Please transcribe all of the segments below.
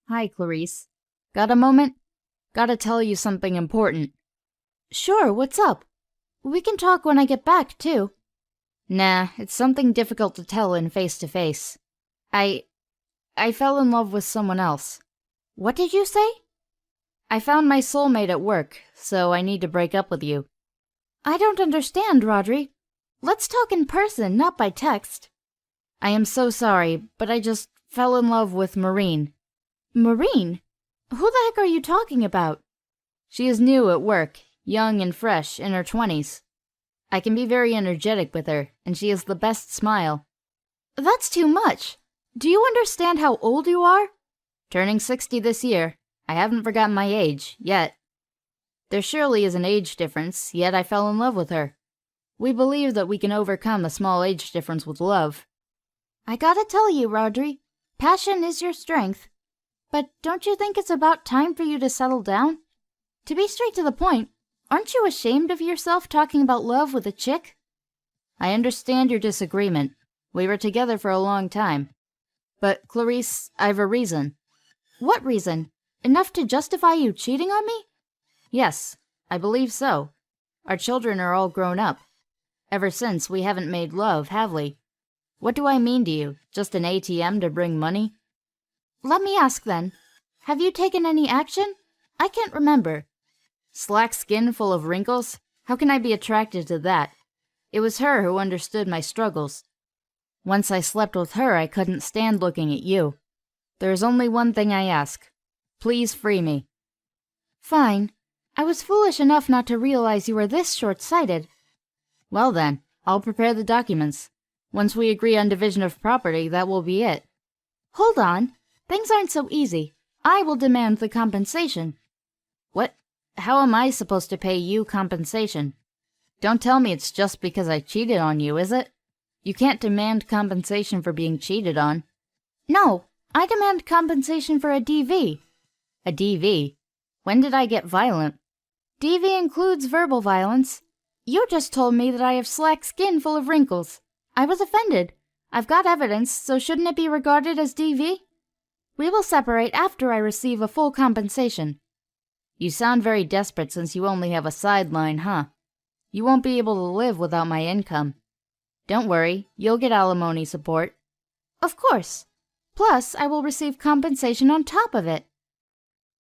Hi, Clarice. Got a moment? Gotta tell you something important. Sure, what's up? We can talk when I get back, too. Nah, it's something difficult to tell in face-to-face. I fell in love with someone else. What did you say? I found my soulmate at work, so I need to break up with you. I don't understand, Rodri. Let's talk in person, not by text. I am so sorry, but I just fell in love with Maureen. Maureen? Who the heck are you talking about? She is new at work, young and fresh, in her 20s. I can be very energetic with her, and she has the best smile. That's too much. Do you understand how old you are? Turning 60 this year. I haven't forgotten my age, yet. There surely is an age difference, yet I fell in love with her. We believe that we can overcome a small age difference with love. I gotta tell you, Rodri, passion is your strength. But don't you think it's about time for you to settle down? To be straight to the point, aren't you ashamed of yourself talking about love with a chick? I understand your disagreement. We were together for a long time. But, Clarice, I've a reason. What reason? Enough to justify you cheating on me? Yes, I believe so. Our children are all grown up. Ever since, we haven't made love, have we? What do I mean to you? Just an ATM to bring money? Let me ask then. Have you taken any action? I can't remember. Slack skin full of wrinkles? How can I be attracted to that? It was her who understood my struggles. Once I slept with her, I couldn't stand looking at you. There is only one thing I ask. Please free me. Fine. I was foolish enough not to realize you were this short-sighted. Well then, I'll prepare the documents. Once we agree on division of property, that will be it. Hold on. Things aren't so easy. I will demand the compensation. What? How am I supposed to pay you compensation? Don't tell me it's just because I cheated on you, is it? You can't demand compensation for being cheated on. No, I demand compensation for a DV. A DV? When did I get violent? DV includes verbal violence. You just told me that I have slack skin full of wrinkles. I was offended. I've got evidence, so shouldn't it be regarded as DV? We will separate after I receive a full compensation. You sound very desperate since you only have a sideline, huh? You won't be able to live without my income. Don't worry, you'll get alimony support. Of course. Plus, I will receive compensation on top of it.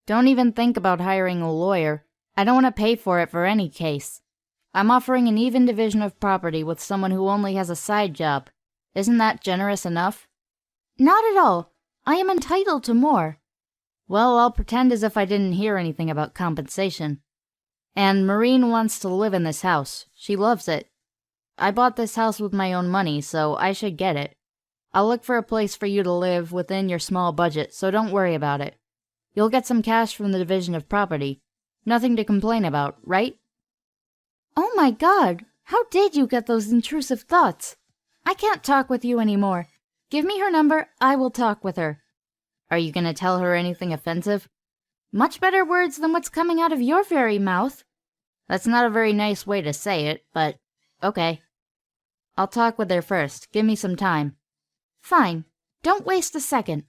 Don't even think about hiring a lawyer. I don't want to pay for it for any case. I'm offering an even division of property with someone who only has a side job. Isn't that generous enough? Not at all. I am entitled to more. Well, I'll pretend as if I didn't hear anything about compensation. And Maureen wants to live in this house. She loves it. I bought this house with my own money, so I should get it. I'll look for a place for you to live within your small budget, so don't worry about it. You'll get some cash from the division of property. Nothing to complain about, right? Oh my God! How did you get those intrusive thoughts? I can't talk with you anymore. Give me her number, I will talk with her. Are you gonna tell her anything offensive? Much better words than what's coming out of your very mouth. That's not a very nice way to say it, but okay. I'll talk with her first. Give me some time. Fine. Don't waste a second.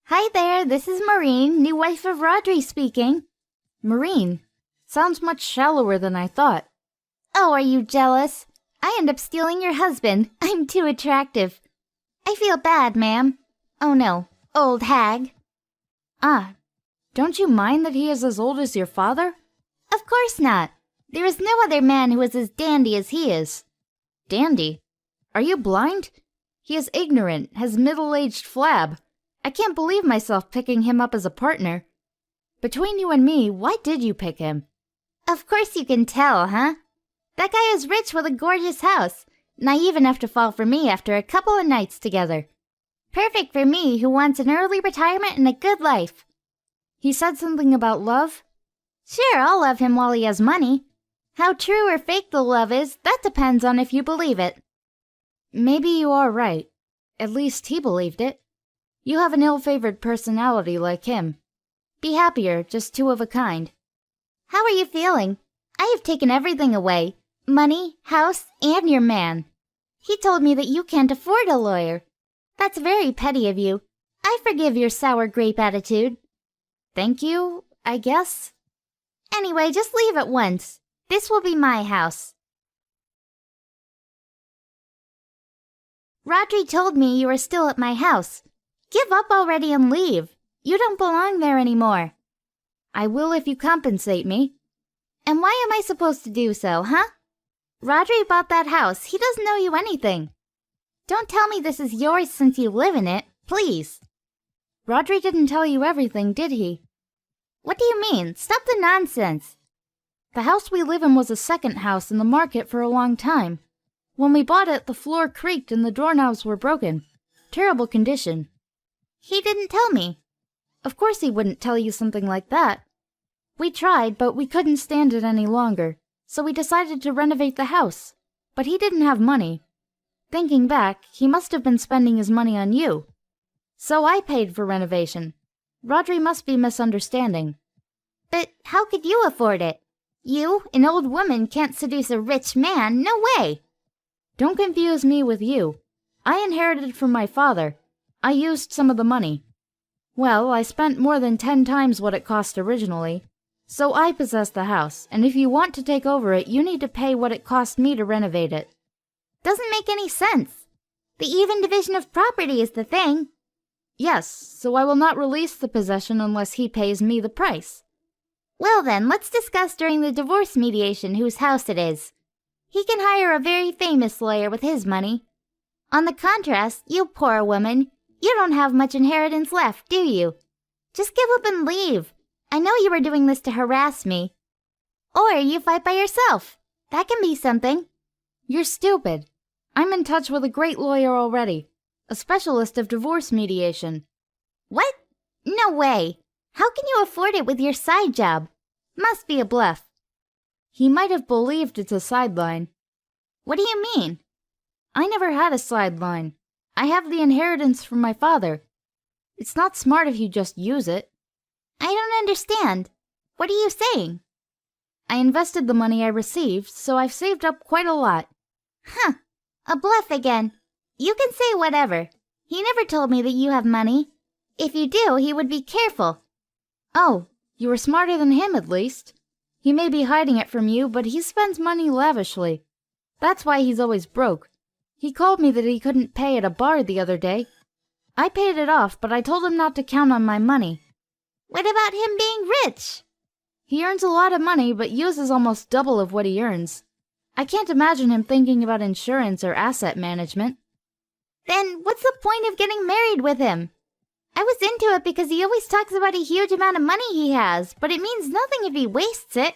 Hi there, this is Maureen, new wife of Rodri speaking. Maureen? Sounds much shallower than I thought. Oh, are you jealous? I end up stealing your husband. I'm too attractive. I feel bad, ma'am. Oh no, old hag. Ah, don't you mind that he is as old as your father? Of course not. There is no other man who is as dandy as he is. Dandy? Are you blind? He is ignorant, has middle-aged flab. I can't believe myself picking him up as a partner. Between you and me, why did you pick him? Of course you can tell, huh? That guy is rich with a gorgeous house, naive enough to fall for me after a couple of nights together. Perfect for me who wants an early retirement and a good life. He said something about love? Sure, I'll love him while he has money. How true or fake the love is, that depends on if you believe it. Maybe you are right. At least he believed it. You have an ill-favored personality like him. Be happier, just two of a kind. How are you feeling? I have taken everything away. Money, house, and your man. He told me that you can't afford a lawyer. That's very petty of you. I forgive your sour grape attitude. Thank you, I guess. Anyway, just leave at once. This will be my house. Rodri told me you were still at my house. Give up already and leave. You don't belong there anymore. I will if you compensate me. And why am I supposed to do so, huh? Rodri bought that house. He doesn't owe you anything. Don't tell me this is yours since you live in it, please. Rodri didn't tell you everything, did he? What do you mean? Stop the nonsense. The house we live in was a second house in the market for a long time. When we bought it, the floor creaked and the doorknobs were broken. Terrible condition. He didn't tell me. Of course he wouldn't tell you something like that. We tried, but we couldn't stand it any longer, so we decided to renovate the house. But he didn't have money. Thinking back, he must have been spending his money on you. So I paid for renovation. Rodri must be misunderstanding. But how could you afford it? You, an old woman, can't seduce a rich man, no way! Don't confuse me with you. I inherited from my father. I used some of the money. Well, I spent more than 10 times what it cost originally. So I possess the house, and if you want to take over it, you need to pay what it cost me to renovate it. Doesn't make any sense. The even division of property is the thing. Yes, so I will not release the possession unless he pays me the price. Well then, let's discuss during the divorce mediation whose house it is. He can hire a very famous lawyer with his money. On the contrast, you poor woman, you don't have much inheritance left, do you? Just give up and leave. I know you were doing this to harass me. Or you fight by yourself. That can be something. You're stupid. I'm in touch with a great lawyer already. A specialist of divorce mediation. What? No way. How can you afford it with your side job? Must be a bluff. He might have believed it's a sideline. What do you mean? I never had a sideline. I have the inheritance from my father. It's not smart if you just use it. I don't understand. What are you saying? I invested the money I received, so I've saved up quite a lot. Huh. A bluff again. You can say whatever. He never told me that you have money. If you do, he would be careful. Oh, you were smarter than him at least. He may be hiding it from you, but he spends money lavishly. That's why he's always broke. He called me that he couldn't pay at a bar the other day. I paid it off, but I told him not to count on my money. What about him being rich? He earns a lot of money, but uses almost double of what he earns. I can't imagine him thinking about insurance or asset management. Then what's the point of getting married with him? I was into it because he always talks about a huge amount of money he has, but it means nothing if he wastes it.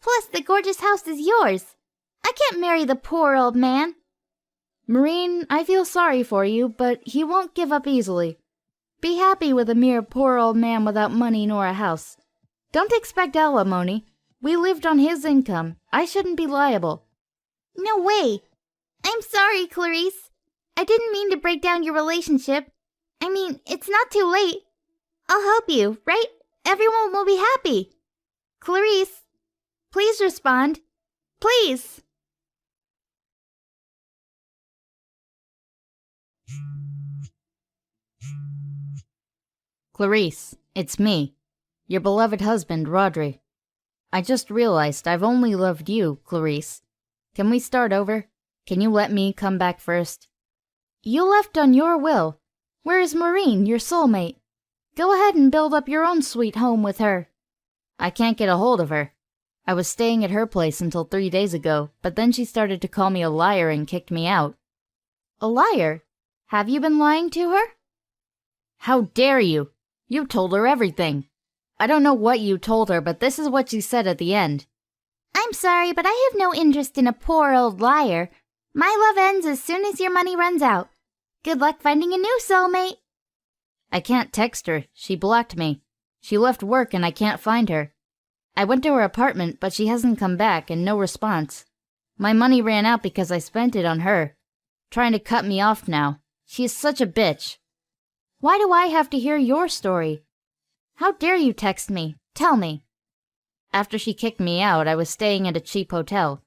Plus, the gorgeous house is yours. I can't marry the poor old man. Marine, I feel sorry for you, but he won't give up easily. Be happy with a mere poor old man without money nor a house. Don't expect alimony. We lived on his income. I shouldn't be liable. No way. I'm sorry, Clarice. I didn't mean to break down your relationship. I mean, it's not too late. I'll help you, right? Everyone will be happy. Clarice, please respond. Please. Clarice, it's me, your beloved husband, Rodri. I just realized I've only loved you, Clarice. Can we start over? Can you let me come back first? You left on your will. Where is Marine, your soulmate? Go ahead and build up your own sweet home with her. I can't get a hold of her. I was staying at her place until 3 days ago, but then she started to call me a liar and kicked me out. A liar? Have you been lying to her? How dare you? You told her everything. I don't know what you told her, but this is what she said at the end. I'm sorry, but I have no interest in a poor old liar. My love ends as soon as your money runs out. Good luck finding a new soulmate. I can't text her. She blocked me. She left work and I can't find her. I went to her apartment, but she hasn't come back and no response. My money ran out because I spent it on her. Trying to cut me off now. She is such a bitch. Why do I have to hear your story? How dare you text me? Tell me. After she kicked me out, I was staying at a cheap hotel.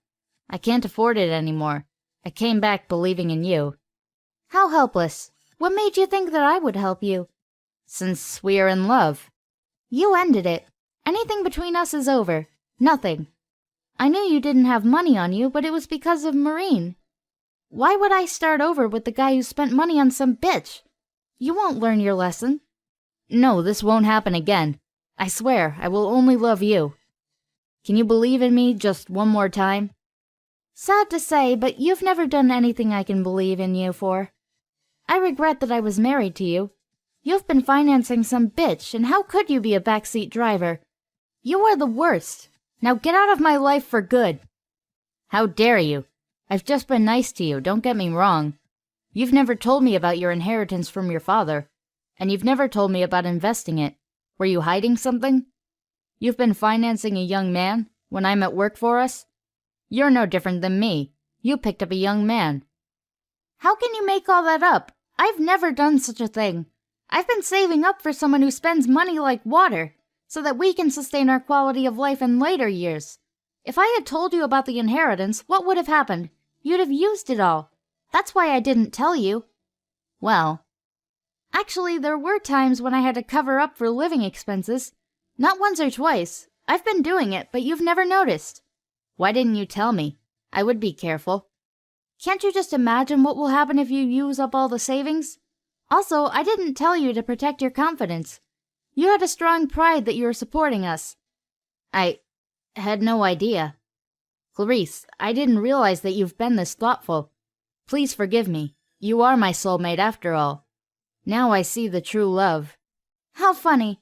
I can't afford it anymore. I came back believing in you. How helpless. What made you think that I would help you? Since we are in love. You ended it. Anything between us is over. Nothing. I knew you didn't have money on you, but it was because of Maureen. Why would I start over with the guy who spent money on some bitch? You won't learn your lesson. No, this won't happen again. I swear, I will only love you. Can you believe in me just one more time? Sad to say, but you've never done anything I can believe in you for. I regret that I was married to you. You've been financing some bitch, and how could you be a backseat driver? You are the worst. Now get out of my life for good. How dare you? I've just been nice to you, don't get me wrong. You've never told me about your inheritance from your father, and you've never told me about investing it. Were you hiding something? You've been financing a young man when I'm at work for us? You're no different than me. You picked up a young man. How can you make all that up? I've never done such a thing. I've been saving up for someone who spends money like water, so that we can sustain our quality of life in later years. If I had told you about the inheritance, what would have happened? You'd have used it all. That's why I didn't tell you. Well, actually, there were times when I had to cover up for living expenses. Not once or twice. I've been doing it, but you've never noticed. Why didn't you tell me? I would be careful. Can't you just imagine what will happen if you use up all the savings? Also, I didn't tell you to protect your confidence. You had a strong pride that you were supporting us. I had no idea. Clarice, I didn't realize that you've been this thoughtful. Please forgive me. You are my soulmate after all. Now I see the true love. How funny.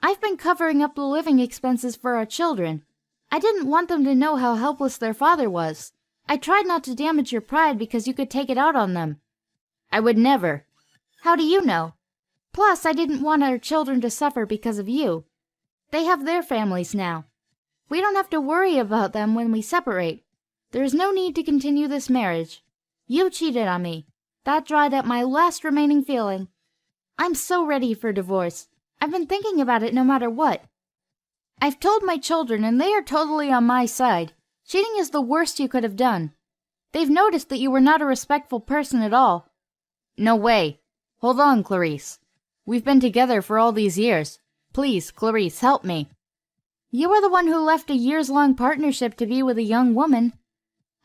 I've been covering up the living expenses for our children. I didn't want them to know how helpless their father was. I tried not to damage your pride because you could take it out on them. I would never. How do you know? Plus, I didn't want our children to suffer because of you. They have their families now. We don't have to worry about them when we separate. There is no need to continue this marriage. You cheated on me. That dried up my last remaining feeling. I'm so ready for divorce. I've been thinking about it no matter what. I've told my children and they are totally on my side. Cheating is the worst you could have done. They've noticed that you were not a respectful person at all. No way. Hold on, Clarice. We've been together for all these years. Please, Clarice, help me. You were the one who left a years-long partnership to be with a young woman.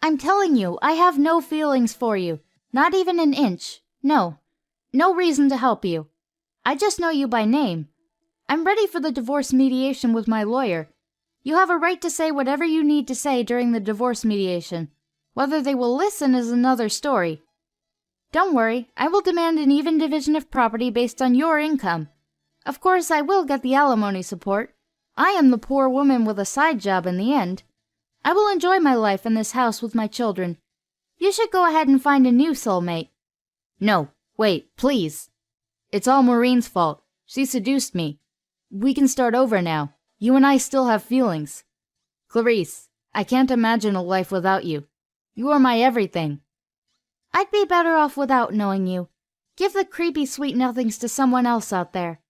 I'm telling you, I have no feelings for you. Not even an inch. No. No reason to help you. I just know you by name. I'm ready for the divorce mediation with my lawyer. You have a right to say whatever you need to say during the divorce mediation. Whether they will listen is another story. Don't worry, I will demand an even division of property based on your income. Of course, I will get the alimony support. I am the poor woman with a side job in the end. I will enjoy my life in this house with my children. You should go ahead and find a new soulmate. No, wait, please. It's all Maureen's fault. She seduced me. We can start over now. You and I still have feelings. Clarice, I can't imagine a life without you. You are my everything. I'd be better off without knowing you. Give the creepy sweet nothings to someone else out there.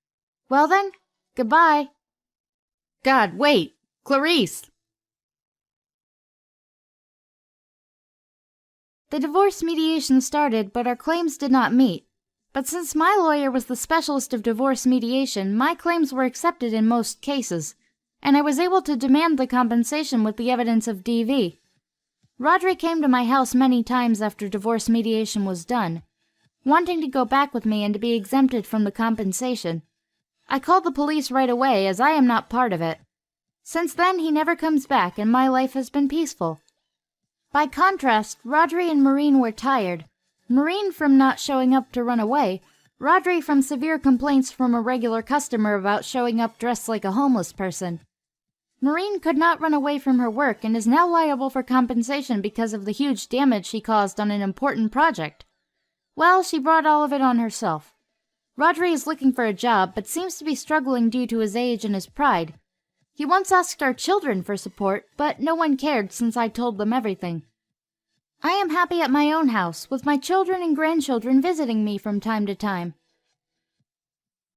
Well then, goodbye. God, wait! Clarice! The divorce mediation started, but our claims did not meet. But since my lawyer was the specialist of divorce mediation, my claims were accepted in most cases, and I was able to demand the compensation with the evidence of DV. Rodri came to my house many times after divorce mediation was done, wanting to go back with me and to be exempted from the compensation. I called the police right away, as I am not part of it. Since then, he never comes back, and my life has been peaceful. By contrast, Rodri and Maureen were tired. Maureen from not showing up to run away, Rodri from severe complaints from a regular customer about showing up dressed like a homeless person. Maureen could not run away from her work and is now liable for compensation because of the huge damage she caused on an important project. Well, she brought all of it on herself. Rodri is looking for a job, but seems to be struggling due to his age and his pride. He once asked our children for support, but no one cared since I told them everything. I am happy at my own house, with my children and grandchildren visiting me from time to time.